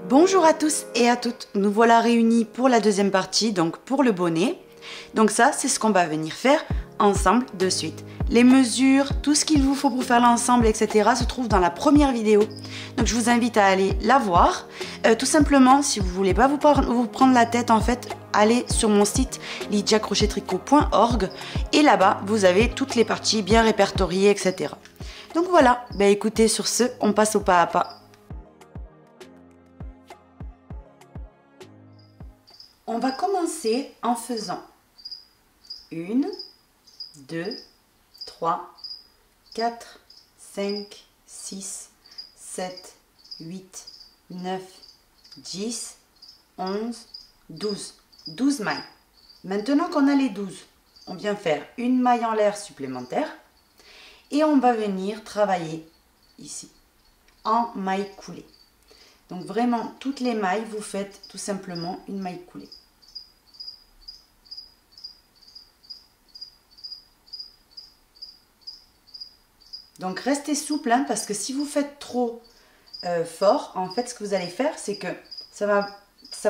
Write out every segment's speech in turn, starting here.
Bonjour à tous et à toutes, nous voilà réunis pour la deuxième partie, donc pour le bonnet. Donc ça, c'est ce qu'on va venir faire ensemble de suite. Les mesures, tout ce qu'il vous faut pour faire l'ensemble, etc. se trouve dans la première vidéo. Donc je vous invite à aller la voir. Tout simplement, si vous voulez pas vous prendre la tête, en fait, allez sur mon site lydiacrochettricot.org et là-bas, vous avez toutes les parties bien répertoriées, etc. Donc voilà, écoutez, sur ce, on passe au pas à pas. On va commencer en faisant 1, 2, 3, 4, 5, 6, 7, 8, 9, 10, 11, 12. 12 mailles. Maintenant qu'on a les 12, on vient faire une maille en l'air supplémentaire et on va venir travailler ici en maille coulée. Donc vraiment, toutes les mailles, vous faites tout simplement une maille coulée. Donc restez souple, hein, parce que si vous faites trop fort, en fait, ce que vous allez faire, c'est que ça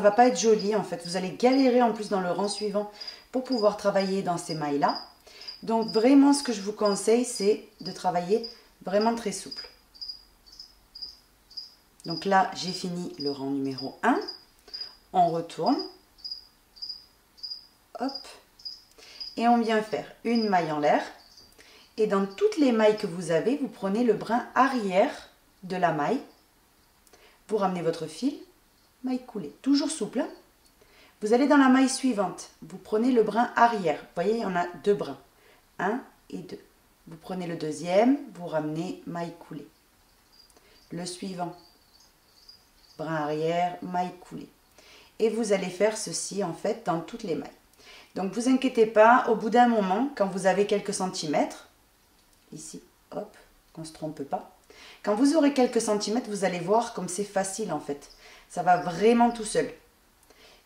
va pas être joli, en fait. Vous allez galérer en plus dans le rang suivant pour pouvoir travailler dans ces mailles-là. Donc vraiment, ce que je vous conseille, c'est de travailler vraiment très souple. Donc là, j'ai fini le rang numéro 1. On retourne. Hop. Et on vient faire une maille en l'air. Et dans toutes les mailles que vous avez, vous prenez le brin arrière de la maille. Vous ramenez votre fil, maille coulée. Toujours souple. Hein. Vous allez dans la maille suivante. Vous prenez le brin arrière. Vous voyez, il y en a deux brins. 1 et 2. Vous prenez le deuxième, vous ramenez maille coulée. Le suivant. Brin arrière, maille coulée. Et vous allez faire ceci en fait dans toutes les mailles. Donc vous inquiétez pas, au bout d'un moment, quand vous avez quelques centimètres, ici, hop, qu'on ne se trompe pas. Quand vous aurez quelques centimètres, vous allez voir comme c'est facile en fait. Ça va vraiment tout seul.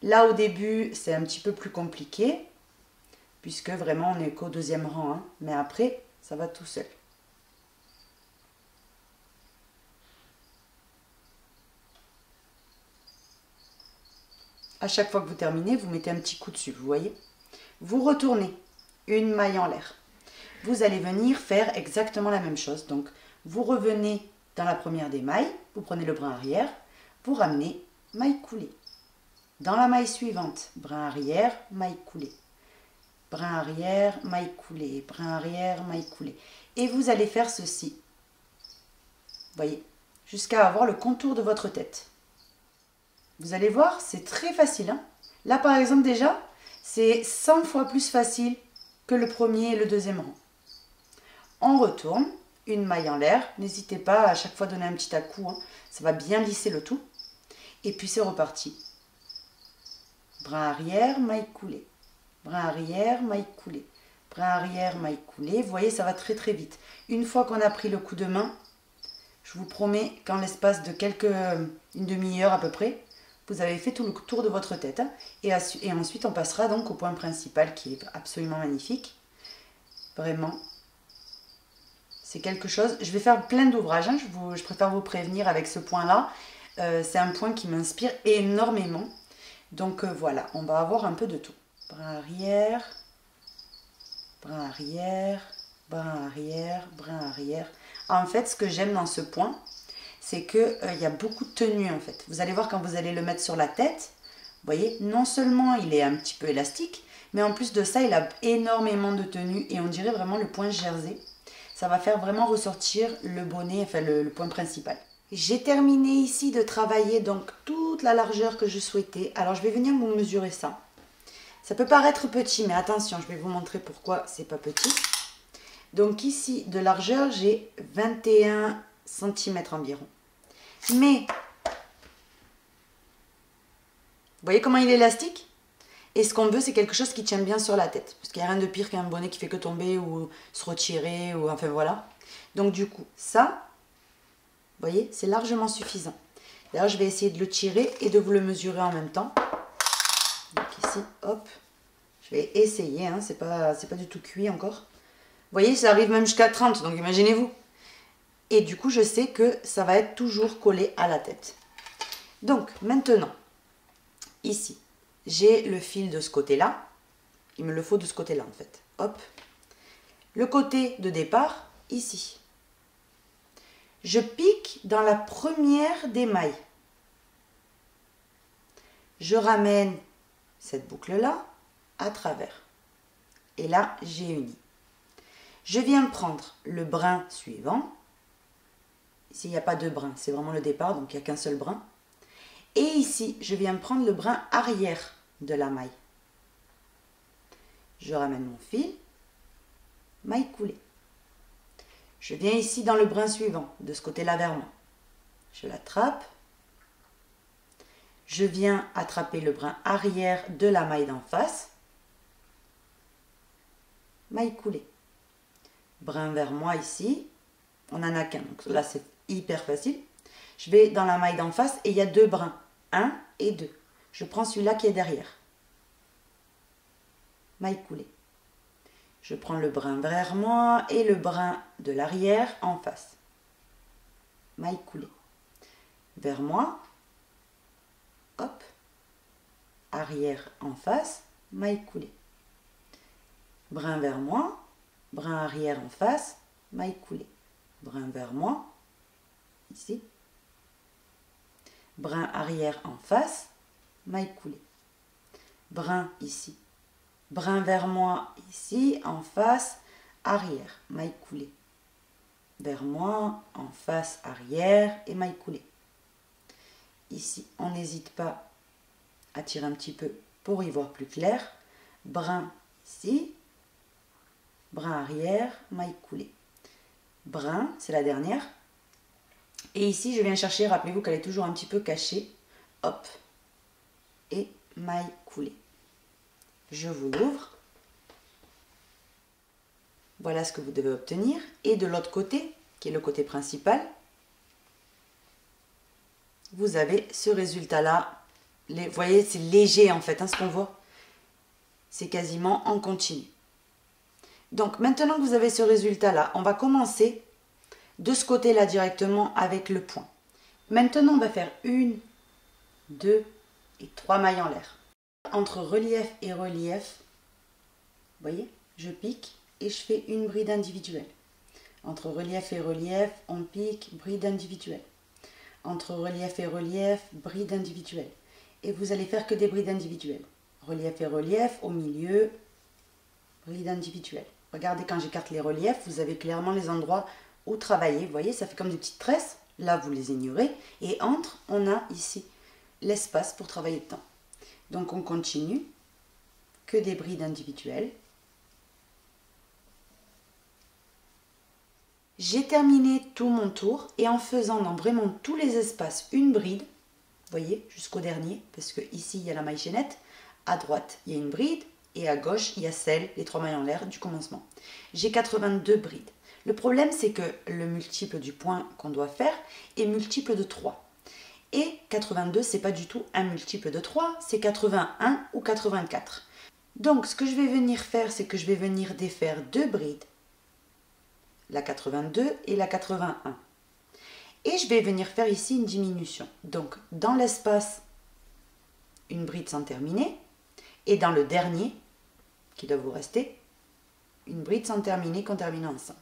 Là au début, c'est un petit peu plus compliqué, puisque vraiment on n'est qu'au deuxième rang. Hein. Mais après, ça va tout seul. À chaque fois que vous terminez, vous mettez un petit coup dessus, vous voyez. Vous retournez une maille en l'air. Vous allez venir faire exactement la même chose. Donc, vous revenez dans la première des mailles, vous prenez le brin arrière, vous ramenez maille coulée. Dans la maille suivante, brin arrière, maille coulée. Brin arrière, maille coulée, brin arrière, maille coulée. Et vous allez faire ceci. Vous voyez, jusqu'à avoir le contour de votre tête. Vous allez voir, c'est très facile. Hein. Là, par exemple, déjà, c'est 100 fois plus facile que le premier et le deuxième rang. On retourne, une maille en l'air. N'hésitez pas à chaque fois donner un petit à-coup. Hein. Ça va bien lisser le tout. Et puis, c'est reparti. Brin arrière, maille coulée. Brin arrière, maille coulée. Brin arrière, maille coulée. Vous voyez, ça va très très vite. Une fois qu'on a pris le coup de main, je vous promets qu'en l'espace de une demi-heure à peu près, vous avez fait tout le tour de votre tête. Hein, et ensuite, on passera donc au point principal qui est absolument magnifique. Vraiment, c'est quelque chose... Je vais faire plein d'ouvrages. Hein, je préfère vous prévenir avec ce point-là. C'est un point qui m'inspire énormément. Donc voilà, on va avoir un peu de tout. Brin arrière, brin arrière, brin arrière, brin arrière. En fait, ce que j'aime dans ce point, c'est qu'il y a beaucoup de tenue en fait. Vous allez voir quand vous allez le mettre sur la tête, vous voyez, non seulement il est un petit peu élastique, mais en plus de ça, il a énormément de tenue et on dirait vraiment le point jersey. Ça va faire vraiment ressortir le bonnet, enfin le point principal. J'ai terminé ici de travailler donc toute la largeur que je souhaitais. Alors je vais venir vous mesurer ça. Ça peut paraître petit, mais attention, je vais vous montrer pourquoi c'est pas petit. Donc ici, de largeur, j'ai 21 cm environ. Mais, vous voyez comment il est élastique? Et ce qu'on veut, c'est quelque chose qui tient bien sur la tête. Parce qu'il n'y a rien de pire qu'un bonnet qui fait que tomber ou se retirer, ou enfin voilà. Donc du coup, ça, vous voyez, c'est largement suffisant. D'ailleurs, je vais essayer de le tirer et de vous le mesurer en même temps. Donc ici, hop, je vais essayer, hein, c'est pas du tout cuit encore. Vous voyez, ça arrive même jusqu'à 30, donc imaginez-vous. Et du coup, je sais que ça va être toujours collé à la tête. Donc maintenant, ici, j'ai le fil de ce côté-là. Il me le faut de ce côté-là en fait. Hop. Le côté de départ, ici. Je pique dans la première des mailles. Je ramène cette boucle-là à travers. Et là, j'ai uni. Je viens prendre le brin suivant. Ici, il n'y a pas de brin, c'est vraiment le départ, donc il n'y a qu'un seul brin. Et ici, je viens prendre le brin arrière de la maille. Je ramène mon fil, maille coulée. Je viens ici dans le brin suivant, de ce côté-là vers moi. Je l'attrape. Je viens attraper le brin arrière de la maille d'en face. Maille coulée. Brin vers moi ici. On n'en a qu'un, donc là c'est hyper facile. Je vais dans la maille d'en face et il y a deux brins. 1 et 2. Je prends celui-là qui est derrière. Maille coulée. Je prends le brin vers moi et le brin de l'arrière en face. Maille coulée. Vers moi. Hop. Arrière en face. Maille coulée. Brin vers moi. Brin arrière en face. Maille coulée. Brin vers moi. Ici. Brin arrière en face. Maille coulée. Brin ici. Brin vers moi ici, en face, arrière, maille coulée. Vers moi, en face, arrière et maille coulée. Ici, on n'hésite pas à tirer un petit peu pour y voir plus clair. Brin ici, brin arrière, maille coulée. Brin, c'est la dernière. Et ici, je viens chercher, rappelez-vous qu'elle est toujours un petit peu cachée. Hop, et maille coulée. Je vous l'ouvre. Voilà ce que vous devez obtenir. Et de l'autre côté, qui est le côté principal, vous avez ce résultat-là. Vous voyez, c'est léger en fait, hein, ce qu'on voit. C'est quasiment en continu. Donc maintenant que vous avez ce résultat-là, on va commencer de ce côté-là directement avec le point. Maintenant, on va faire 1, 2 et 3 mailles en l'air. Entre relief et relief, vous voyez, je pique et je fais une bride individuelle. Entre relief et relief, on pique, bride individuelle. Entre relief et relief, bride individuelle. Et vous allez faire que des brides individuelles. Relief et relief, au milieu, bride individuelle. Regardez, quand j'écarte les reliefs, vous avez clairement les endroits où travailler. Vous voyez, ça fait comme des petites tresses. Là, vous les ignorez. Et entre, on a ici l'espace pour travailler dedans. Donc on continue, que des brides individuelles. J'ai terminé tout mon tour et en faisant dans vraiment tous les espaces une bride, vous voyez, jusqu'au dernier, parce que ici il y a la maille chaînette, à droite il y a une bride et à gauche il y a celle, les 3 mailles en l'air du commencement. J'ai 82 brides. Le problème c'est que le multiple du point qu'on doit faire est multiple de 3. Et 82, c'est pas du tout un multiple de 3, c'est 81 ou 84. Donc, ce que je vais venir faire, c'est que je vais venir défaire deux brides, la 82 et la 81. Et je vais venir faire ici une diminution. Donc, dans l'espace, une bride sans terminer, et dans le dernier, qui doit vous rester, une bride sans terminer qu'on termine ensemble.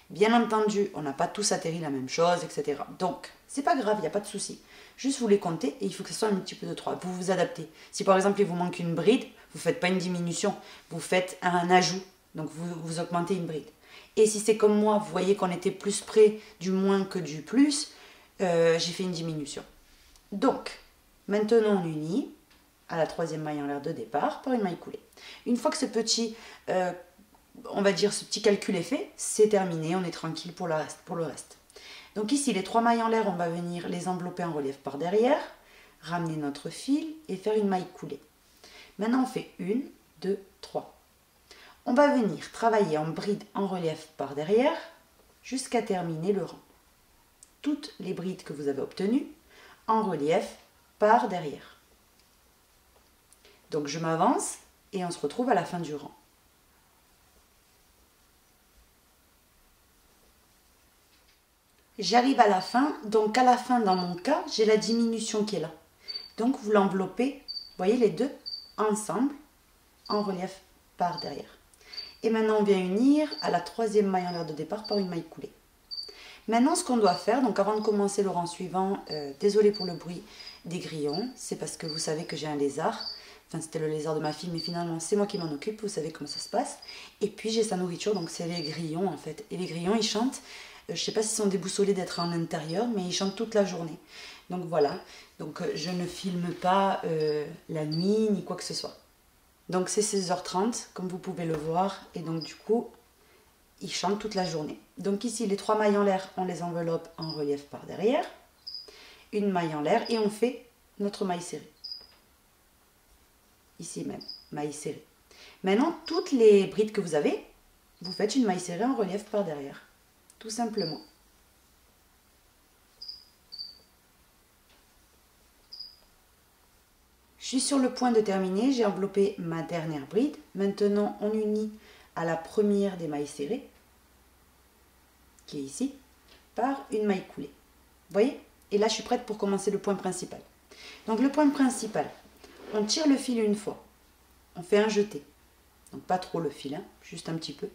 Bien entendu, on n'a pas tous atterri la même chose, etc. Donc, c'est pas grave, il n'y a pas de souci. Juste vous les comptez et il faut que ce soit un multiple de 3. Vous vous adaptez. Si par exemple il vous manque une bride, vous ne faites pas une diminution, vous faites un ajout. Donc vous augmentez une bride. Et si c'est comme moi, vous voyez qu'on était plus près du moins que du plus, j'ai fait une diminution. Donc, maintenant on unit à la 3e maille en l'air de départ par une maille coulée. Une fois que ce petit, on va dire ce petit calcul est fait, c'est terminé, on est tranquille pour le reste. Donc ici, les 3 mailles en l'air, on va venir les envelopper en relief par derrière, ramener notre fil et faire une maille coulée. Maintenant, on fait 1, 2, 3. On va venir travailler en bride en relief par derrière jusqu'à terminer le rang. Toutes les brides que vous avez obtenues en relief par derrière. Donc je m'avance et on se retrouve à la fin du rang. j'arrive à la fin. Donc à la fin, dans mon cas, j'ai la diminution qui est là. Donc vous l'enveloppez, vous voyez les deux, ensemble, en relief par derrière. Et maintenant, on vient unir à la troisième maille en l'air de départ par une maille coulée. Maintenant, ce qu'on doit faire, donc avant de commencer le rang suivant, désolé pour le bruit des grillons, c'est parce que vous savez que j'ai un lézard. Enfin, c'était le lézard de ma fille, mais finalement, c'est moi qui m'en occupe, vous savez comment ça se passe. Et puis, j'ai sa nourriture, donc c'est les grillons, en fait. Et les grillons, ils chantent, je ne sais pas s'ils sont déboussolés d'être en intérieur, mais ils chantent toute la journée. Donc voilà, donc je ne filme pas la nuit, ni quoi que ce soit. Donc c'est 16h30, comme vous pouvez le voir, et donc du coup, ils chantent toute la journée. Donc ici, les 3 mailles en l'air, on les enveloppe en relief par derrière. Une maille en l'air et on fait notre maille serrée. Ici même, maille serrée. Maintenant, toutes les brides que vous avez, vous faites une maille serrée en relief par derrière. Tout simplement. Je suis sur le point de terminer, j'ai enveloppé ma dernière bride. Maintenant, on unit à la première des mailles serrées, qui est ici, par une maille coulée. Vous voyez? Et là, je suis prête pour commencer le point principal. Donc, le point principal, on tire le fil une fois. On fait un jeté. Donc, pas trop le fil, hein, juste un petit peu.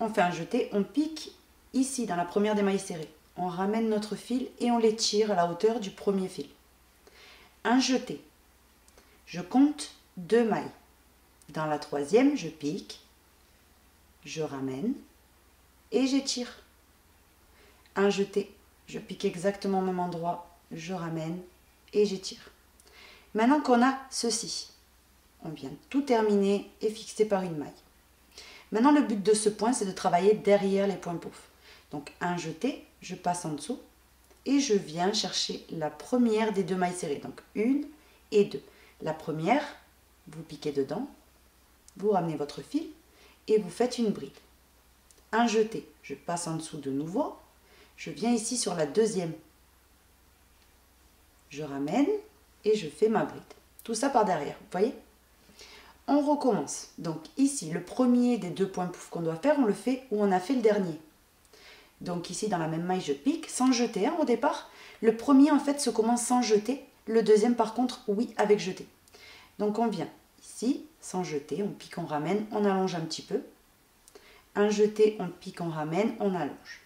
On fait un jeté, on pique ici, dans la première des mailles serrées. On ramène notre fil et on les tire à la hauteur du premier fil. Un jeté. Je compte 2 mailles. Dans la troisième, je pique, je ramène et j'étire. Un jeté, je pique exactement au même endroit, je ramène et j'étire. Maintenant qu'on a ceci, on vient tout terminer et fixer par une maille. Maintenant, le but de ce point, c'est de travailler derrière les points pouf. Donc, un jeté, je passe en dessous et je viens chercher la première des 2 mailles serrées. Donc, 1 et 2. La première, vous piquez dedans, vous ramenez votre fil et vous faites une bride. Un jeté, je passe en dessous de nouveau, je viens ici sur la deuxième. Je ramène et je fais ma bride. Tout ça par derrière, vous voyez? On recommence. Donc ici, le premier des 2 points pouf qu'on doit faire, on le fait où on a fait le dernier. Donc ici, dans la même maille, je pique sans jeter au départ. Le premier, en fait, se commence sans jeter. Le deuxième, par contre, oui, avec jeté. Donc on vient ici, sans jeter, on pique, on ramène, on allonge un petit peu. Un jeté, on pique, on ramène, on allonge.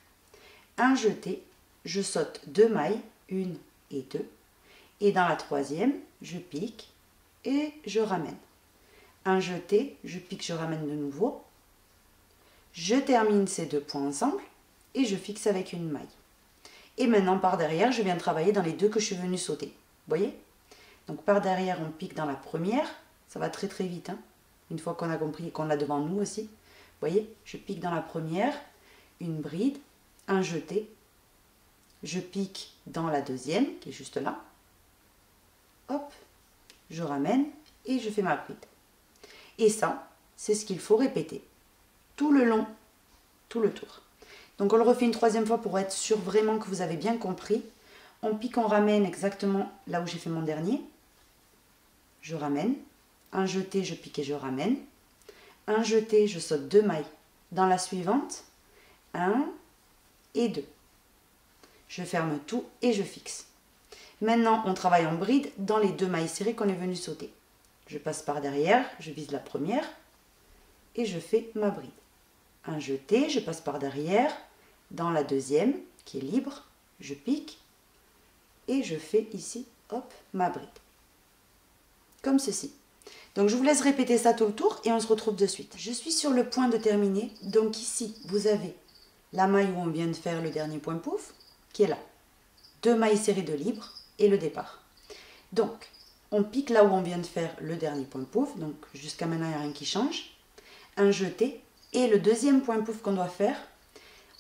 Un jeté, je saute 2 mailles, 1 et 2. Et dans la troisième, je pique et je ramène. Un jeté, je pique, je ramène de nouveau. Je termine ces 2 points ensemble et je fixe avec une maille. Et maintenant, par derrière, je viens travailler dans les 2 que je suis venue sauter. Vous voyez? Donc par derrière, on pique dans la première. Ça va très très vite, hein, une fois qu'on a compris et qu'on l'a devant nous aussi. Vous voyez? Je pique dans la première, une bride, un jeté. Je pique dans la deuxième, qui est juste là. Hop, je ramène et je fais ma bride. Et ça, c'est ce qu'il faut répéter tout le long, tout le tour. Donc on le refait une 3e fois pour être sûr vraiment que vous avez bien compris. On pique, on ramène exactement là où j'ai fait mon dernier. Je ramène. Un jeté, je pique et je ramène. Un jeté, je saute 2 mailles. Dans la suivante, 1 et 2. Je ferme tout et je fixe. Maintenant, on travaille en bride dans les 2 mailles serrées qu'on est venu sauter. Je passe par derrière, je vise la première et je fais ma bride. Un jeté, je passe par derrière, dans la deuxième qui est libre, je pique et je fais ici, hop, ma bride. Comme ceci. Donc je vous laisse répéter ça tout le tour et on se retrouve de suite. Je suis sur le point de terminer. Donc ici, vous avez la maille où on vient de faire le dernier point pouf, qui est là. 2 mailles serrées de libre et le départ. Donc, on pique là où on vient de faire le dernier point pouf. Donc jusqu'à maintenant, il n'y a rien qui change. Un jeté. Et le deuxième point pouf qu'on doit faire,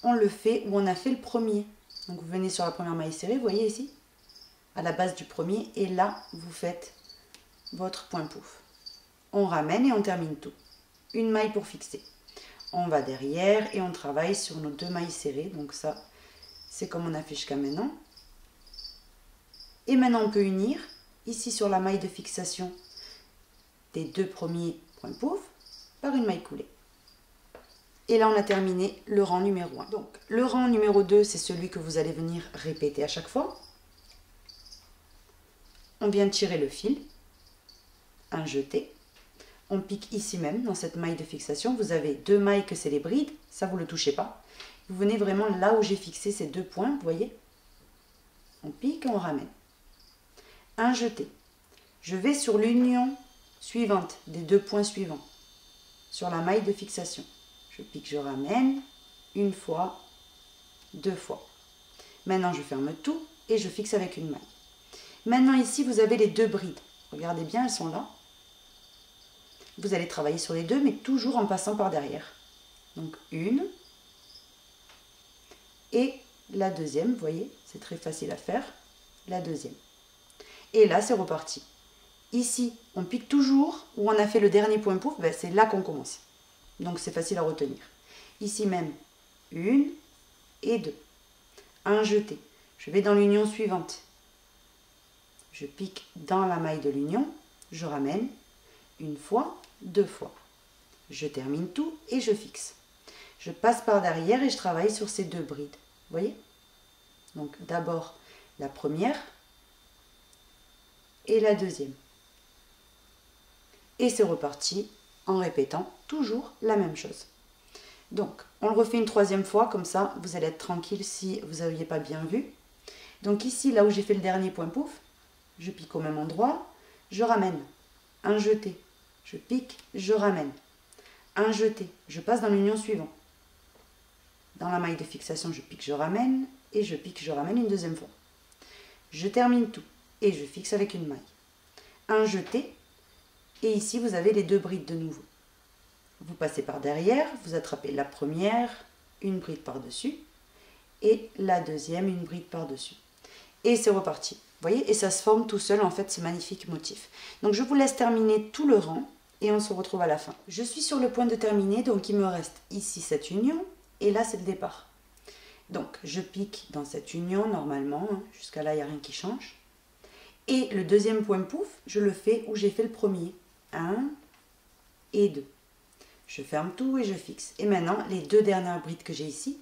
on le fait où on a fait le premier. Donc vous venez sur la première maille serrée, vous voyez ici, à la base du premier. Et là, vous faites votre point pouf. On ramène et on termine tout. Une maille pour fixer. On va derrière et on travaille sur nos 2 mailles serrées. Donc ça, c'est comme on a fait jusqu'à maintenant. Et maintenant, on peut unir ici sur la maille de fixation des 2 premiers points pouf par une maille coulée. Et là, on a terminé le rang numéro 1. Donc, le rang numéro 2, c'est celui que vous allez venir répéter à chaque fois. On vient tirer le fil, un jeté. On pique ici même, dans cette maille de fixation. Vous avez 2 mailles que c'est les brides, ça vous ne le touchez pas. Vous venez vraiment là où j'ai fixé ces 2 points, vous voyez. On pique, on ramène. Un jeté. Je vais sur l'union suivante des 2 points suivants, sur la maille de fixation. Je pique, je ramène, une fois, 2 fois. Maintenant, je ferme tout et je fixe avec une maille. Maintenant, ici, vous avez les 2 brides. Regardez bien, elles sont là. Vous allez travailler sur les 2, mais toujours en passant par derrière. Donc, une. Et la deuxième, vous voyez, c'est très facile à faire. La deuxième. Et là, c'est reparti. Ici, on pique toujours où on a fait le dernier point pouf, ben, c'est là qu'on commence. Donc, c'est facile à retenir. Ici même, une et 2. Un jeté. Je vais dans l'union suivante. Je pique dans la maille de l'union. Je ramène une fois, 2 fois. Je termine tout et je fixe. Je passe par derrière et je travaille sur ces 2 brides. Vous voyez? Donc, d'abord la première et la deuxième. Et c'est reparti en répétant toujours la même chose. Donc, on le refait une 3e fois, comme ça, vous allez être tranquille si vous n'aviez pas bien vu. Donc ici, là où j'ai fait le dernier point pouf, je pique au même endroit, je ramène, un jeté, je pique, je ramène, un jeté, je passe dans l'union suivante. Dans la maille de fixation, je pique, je ramène, et je pique, je ramène une 2e fois. Je termine tout, et je fixe avec une maille. Un jeté, et ici, vous avez les 2 brides de nouveau. Vous passez par derrière, vous attrapez la première, une bride par-dessus, et la deuxième, une bride par-dessus. Et c'est reparti. Vous voyez, et ça se forme tout seul, en fait, ce magnifique motif. Donc, je vous laisse terminer tout le rang, et on se retrouve à la fin. Je suis sur le point de terminer, donc il me reste ici cette union, et là, c'est le départ. Donc, je pique dans cette union, normalement, hein, jusqu'à là, il n'y a rien qui change. Et le deuxième point pouf, je le fais où j'ai fait le premier. 1 et 2. Je ferme tout et je fixe. Et maintenant, les 2 dernières brides que j'ai ici,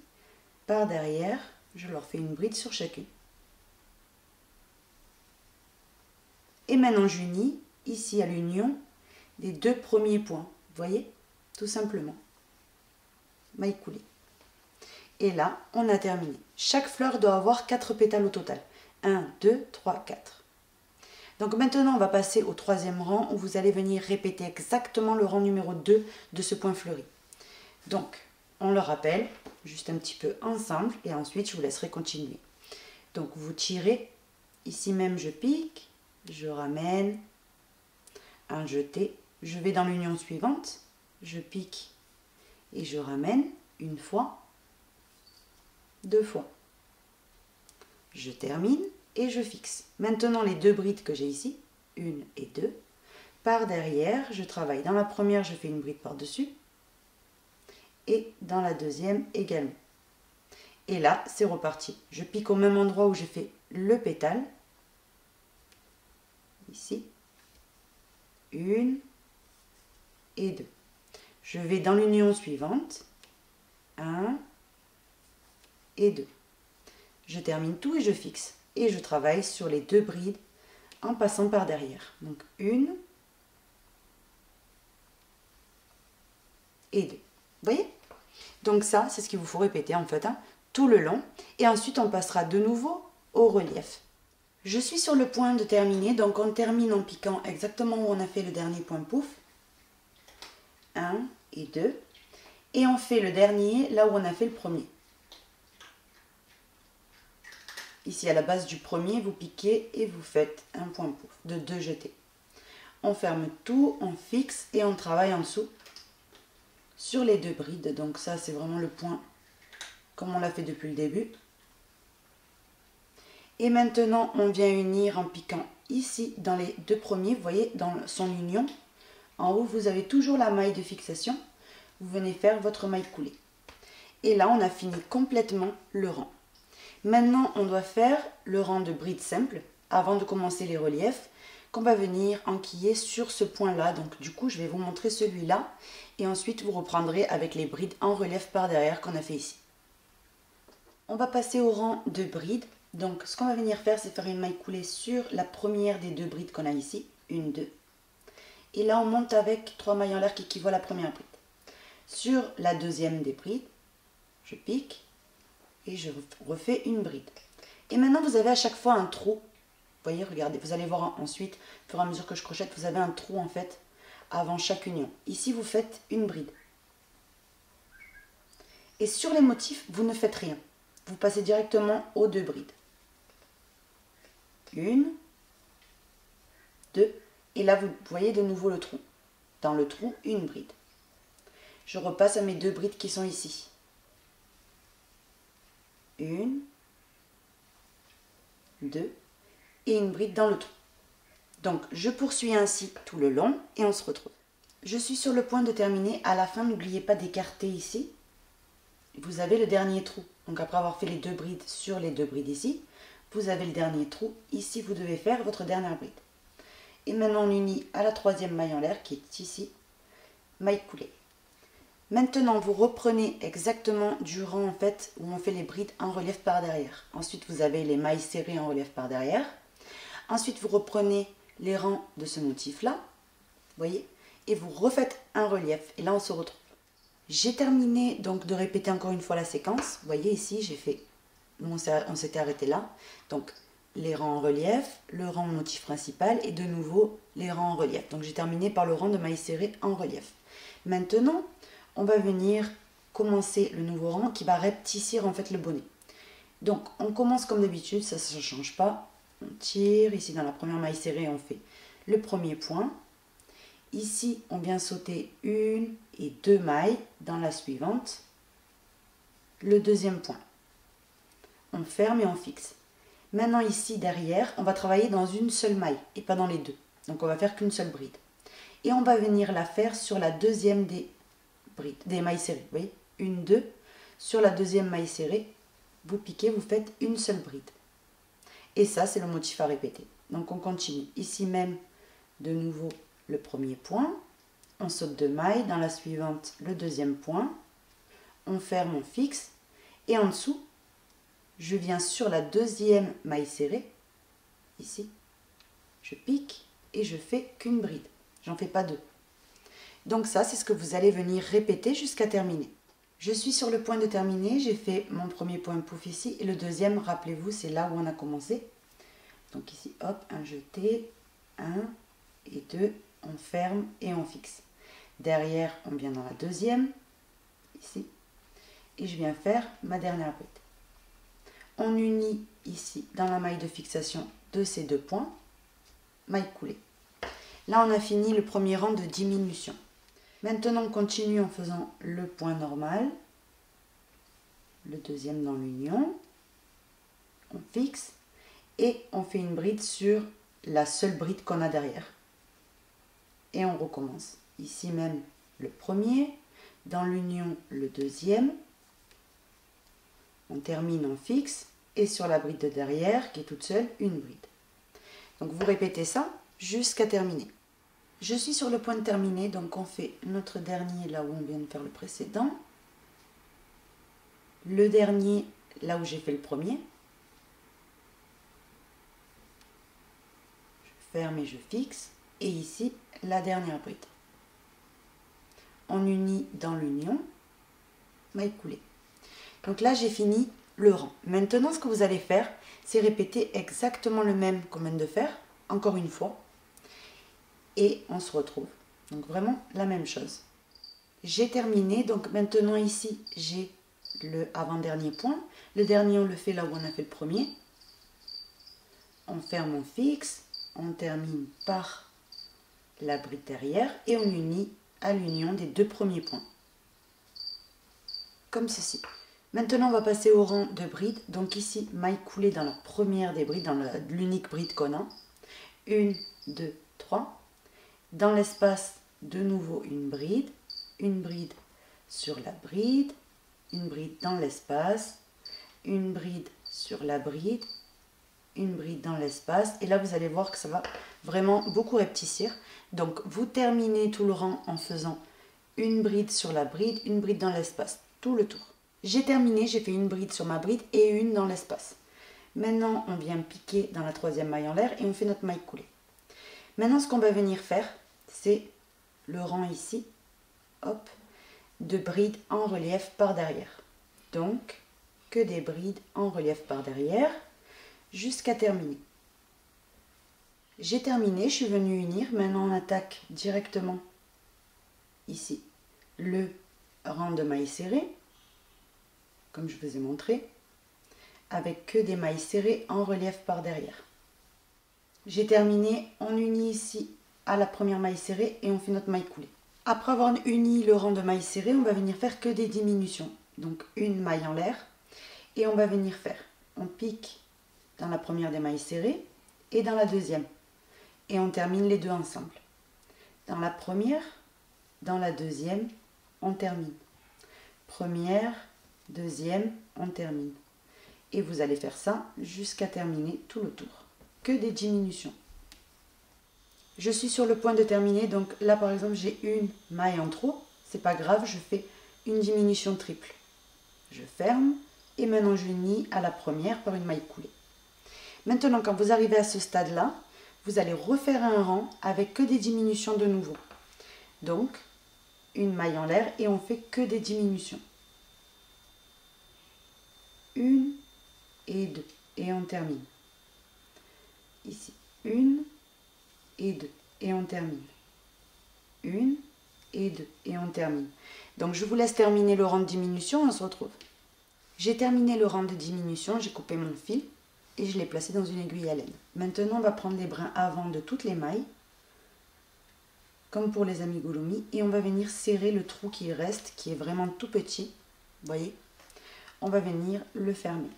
par derrière, je leur fais une bride sur chacune. Et maintenant, j'unis ici à l'union des 2 premiers points. Vous voyez? Tout simplement. Maille coulée. Et là, on a terminé. Chaque fleur doit avoir 4 pétales au total. 1, 2, 3, 4. Donc maintenant, on va passer au 3e rang où vous allez venir répéter exactement le rang numéro 2 de ce point fleuri. Donc, on le rappelle, juste un petit peu ensemble et ensuite, je vous laisserai continuer. Donc, vous tirez, ici même, je pique, je ramène, un jeté, je vais dans l'union suivante, je pique et je ramène une fois, 2 fois. Je termine et je fixe. Maintenant, les 2 brides que j'ai ici, 1 et 2, par derrière, je travaille. Dans la première, je fais une bride par-dessus et dans la deuxième également. Et là, c'est reparti. Je pique au même endroit où j'ai fait le pétale. Ici, 1 et 2. Je vais dans l'union suivante, 1 et 2. Je termine tout et je fixe. Et je travaille sur les 2 brides en passant par derrière. Donc 1 et 2. Vous voyez? Donc ça, c'est ce qu'il vous faut répéter en fait, hein, tout le long. Et ensuite, on passera de nouveau au relief. Je suis sur le point de terminer, donc on termine en piquant exactement où on a fait le dernier point pouf. 1 et 2. Et on fait le dernier là où on a fait le premier. Ici, à la base du premier, vous piquez et vous faites un point pouf de 2 jetés. On ferme tout, on fixe et on travaille en dessous sur les 2 brides. Donc ça, c'est vraiment le point comme on l'a fait depuis le début. Et maintenant, on vient unir en piquant ici dans les 2 premiers. Vous voyez, dans son union, en haut, vous avez toujours la maille de fixation. Vous venez faire votre maille coulée. Et là, on a fini complètement le rang. Maintenant, on doit faire le rang de brides simples avant de commencer les reliefs. qu'on va venir enquiller sur ce point-là. Donc du coup, je vais vous montrer celui-là et ensuite vous reprendrez avec les brides en relief par derrière qu'on a fait ici. On va passer au rang de brides. Donc ce qu'on va venir faire, c'est faire une maille coulée sur la première des 2 brides qu'on a ici. 1, 2. Et là, on monte avec 3 mailles en l'air qui équivaut à la première bride. Sur la deuxième des brides, je pique et je refais une bride. Et maintenant, vous avez à chaque fois un trou. Vous voyez, regardez, vous allez voir ensuite, au fur et à mesure que je crochette, vous avez un trou en fait avant chaque union. Ici, vous faites une bride. Et sur les motifs, vous ne faites rien. Vous passez directement aux 2 brides. 1, 2, et là, vous voyez de nouveau le trou. Dans le trou, une bride. Je repasse à mes 2 brides qui sont ici. 1, 2, et une bride dans le trou. Donc, je poursuis ainsi tout le long et on se retrouve. Je suis sur le point de terminer. À la fin, n'oubliez pas d'écarter ici. Vous avez le dernier trou. Donc, après avoir fait les 2 brides sur les 2 brides ici, vous avez le dernier trou. Ici, vous devez faire votre dernière bride. Et maintenant, on unit à la 3e maille en l'air qui est ici, maille coulée. Maintenant, vous reprenez exactement du rang en fait où on fait les brides en relief par derrière. Ensuite, vous avez les mailles serrées en relief par derrière. Ensuite, vous reprenez les rangs de ce motif-là, vous voyez, et vous refaites un relief. Et là, on se retrouve. J'ai terminé donc de répéter encore une fois la séquence. Vous voyez ici, j'ai fait, on s'était arrêté là. Donc, les rangs en relief, le rang motif principal et de nouveau les rangs en relief. Donc, j'ai terminé par le rang de mailles serrées en relief. Maintenant, on va venir commencer le nouveau rang qui va rétrécir en fait le bonnet. Donc on commence comme d'habitude, ça ne change pas. On tire, ici dans la première maille serrée on fait le premier point. Ici on vient sauter 1 et 2 mailles dans la suivante. Le deuxième point. On ferme et on fixe. Maintenant ici derrière, on va travailler dans une seule maille et pas dans les 2. Donc on va faire qu'une seule bride. Et on va venir la faire sur la deuxième des mailles serrées, vous voyez, 1, 2, sur la deuxième maille serrée, vous piquez, vous faites une seule bride. Et ça, c'est le motif à répéter. Donc, on continue. Ici même, de nouveau, le premier point. On saute 2 mailles. Dans la suivante, le deuxième point. On ferme, on fixe. Et en dessous, je viens sur la deuxième maille serrée. Ici, je pique et je fais qu'une bride. J'en fais pas 2. Donc ça, c'est ce que vous allez venir répéter jusqu'à terminer. Je suis sur le point de terminer, j'ai fait mon premier point pouf ici, et le deuxième, rappelez-vous, c'est là où on a commencé. Donc ici, hop, un jeté, 1 et 2, on ferme et on fixe. Derrière, on vient dans la deuxième, ici, et je viens faire ma dernière bride. On unit ici, dans la maille de fixation de ces 2 points, maille coulée. Là, on a fini le premier rang de diminution. Maintenant, on continue en faisant le point normal, le deuxième dans l'union, on fixe et on fait une bride sur la seule bride qu'on a derrière. Et on recommence. Ici même le premier, dans l'union le deuxième, on termine, on fixe et sur la bride de derrière qui est toute seule, une bride. Donc vous répétez ça jusqu'à terminer. Je suis sur le point de terminer, donc on fait notre dernier là où on vient de faire le précédent. Le dernier là où j'ai fait le premier. Je ferme et je fixe. Et ici, la dernière bride. On unit dans l'union, maille coulée. Donc là, j'ai fini le rang. Maintenant, ce que vous allez faire, c'est répéter exactement le même qu'on vient de faire, encore une fois. Et on se retrouve. Donc vraiment la même chose. J'ai terminé. Donc maintenant ici, j'ai le avant-dernier point. Le dernier, on le fait là où on a fait le premier. On ferme, on fixe. On termine par la bride derrière. Et on unit à l'union des 2 premiers points. Comme ceci. Maintenant, on va passer au rang de bride. Donc ici, maille coulée dans la première des brides, dans l'unique bride qu'on a. 1, 2, 3. Dans l'espace, de nouveau une bride sur la bride, une bride dans l'espace, une bride sur la bride, une bride dans l'espace. Et là, vous allez voir que ça va vraiment beaucoup rétrécir. Donc, vous terminez tout le rang en faisant une bride sur la bride, une bride dans l'espace, tout le tour. J'ai terminé, j'ai fait une bride sur ma bride et une dans l'espace. Maintenant, on vient piquer dans la troisième maille en l'air et on fait notre maille coulée. Maintenant, ce qu'on va venir faire, c'est le rang ici, hop, de brides en relief par derrière. Donc, que des brides en relief par derrière jusqu'à terminer. J'ai terminé, je suis venue unir. Maintenant, on attaque directement ici le rang de mailles serrées, comme je vous ai montré, avec que des mailles serrées en relief par derrière. J'ai terminé, on unit ici à la première maille serrée et on fait notre maille coulée. Après avoir uni le rang de mailles serrées, on va venir faire que des diminutions. Donc une maille en l'air et on va venir faire, on pique dans la première des mailles serrées et dans la deuxième. Et on termine les deux ensemble. Dans la première, dans la deuxième, on termine. Première, deuxième, on termine. Et vous allez faire ça jusqu'à terminer tout le tour. Que des diminutions. Je suis sur le point de terminer, donc là par exemple j'ai une maille en trop, c'est pas grave, je fais une diminution triple. Je ferme et maintenant j'unis à la première par une maille coulée. Maintenant quand vous arrivez à ce stade là, vous allez refaire un rang avec que des diminutions de nouveau. Donc une maille en l'air et on fait que des diminutions. Une et deux et on termine. Ici, une et deux et on termine. Une et deux et on termine. Donc je vous laisse terminer le rang de diminution, on se retrouve. J'ai terminé le rang de diminution, j'ai coupé mon fil et je l'ai placé dans une aiguille à laine. Maintenant on va prendre les brins avant de toutes les mailles, comme pour les amigurumi, et on va venir serrer le trou qui reste, qui est vraiment tout petit, vous voyez. On va venir le fermer.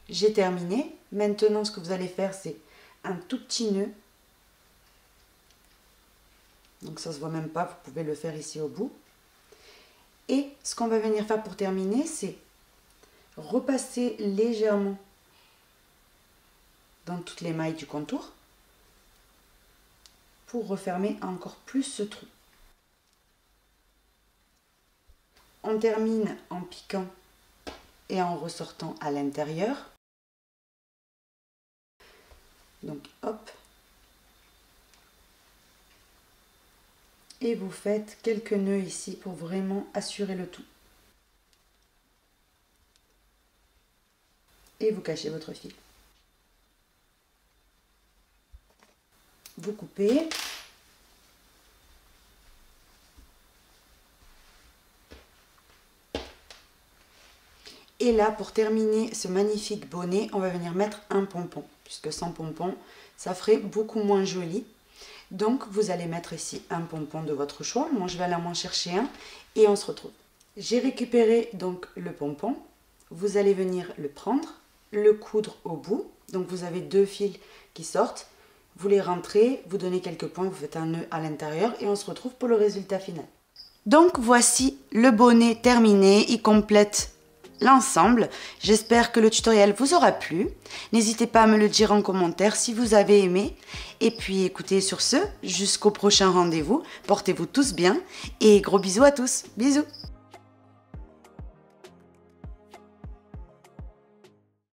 J'ai terminé. Maintenant, ce que vous allez faire, c'est un tout petit nœud. Donc ça ne se voit même pas, vous pouvez le faire ici au bout. Et ce qu'on va venir faire pour terminer, c'est repasser légèrement dans toutes les mailles du contour pour refermer encore plus ce trou. On termine en piquant et en ressortant à l'intérieur. Donc hop, et vous faites quelques nœuds ici pour vraiment assurer le tout. Et vous cachez votre fil. Vous coupez. Et là, pour terminer ce magnifique bonnet, on va venir mettre un pompon, puisque sans pompon, ça ferait beaucoup moins joli. Donc, vous allez mettre ici un pompon de votre choix. Moi, je vais aller m'en chercher un et on se retrouve. J'ai récupéré donc le pompon. Vous allez venir le prendre, le coudre au bout. Donc, vous avez deux fils qui sortent. Vous les rentrez, vous donnez quelques points, vous faites un nœud à l'intérieur et on se retrouve pour le résultat final. Donc, voici le bonnet terminé. Il complète l'ensemble. J'espère que le tutoriel vous aura plu. N'hésitez pas à me le dire en commentaire si vous avez aimé. Et puis écoutez, sur ce, jusqu'au prochain rendez-vous. Portez-vous tous bien et gros bisous à tous. Bisous.